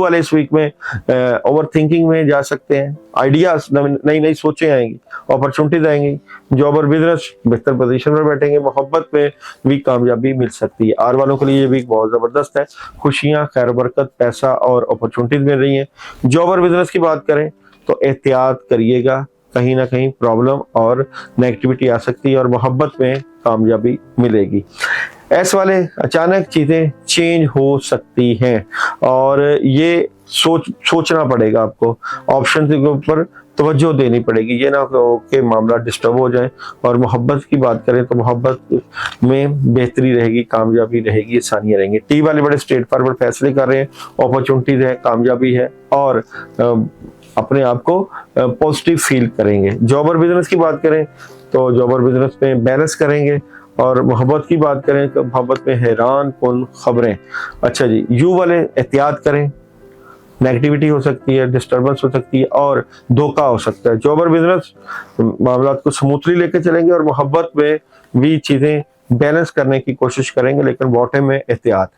You वाले इस week में ओवर थिंकिंग में जा सकते हैं, आइडियाज नई नई सोचें आएंगी, अपॉर्चुनिटीज आएंगी। जॉब और बिजनेस बेहतर पोजीशन पर बैठेंगे। मोहब्बत में भी कामयाबी मिल सकती है। आर वालों के लिए ये वीक बहुत जबरदस्त है। खुशियां, खैर बरकत, पैसा और अपॉर्चुनिटीज मिल रही है। जॉब और बिजनेस की बात करें तो एहतियात करिएगा, कहीं ना कहीं प्रॉब्लम और नेगेटिविटी आ सकती है और मोहब्बत में कामयाबी मिलेगी। एस वाले अचानक चीजें चेंज हो सकती हैं और ये सोचना पड़ेगा आपको, ऑप्शन के ऊपर तवज्जो देनी पड़ेगी, ये ना हो कि मामला डिस्टर्ब हो जाए। और मोहब्बत की बात करें तो मोहब्बत में बेहतरी रहेगी, कामयाबी रहेगी, आसानियां रहेंगी। टी वाले बड़े स्ट्रेट फॉरवर्ड फैसले कर रहे हैं, अपॉर्चुनिटीज है, कामयाबी है और अपने आप को पॉजिटिव फील करेंगे। जॉब और बिजनेस की बात करें तो जॉब और बिजनेस में बैलेंस करेंगे। और मोहब्बत की बात करें तो मोहब्बत में हैरान कुन खबरें। अच्छा जी, यू वाले एहतियात करें, नेगेटिविटी हो सकती है, डिस्टर्बेंस हो सकती है और धोखा हो सकता है। जॉब और बिजनेस मामला को स्मूथली लेके चलेंगे और मोहब्बत में भी चीजें बैलेंस करने की कोशिश करेंगे, लेकिन बॉटम में एहतियात।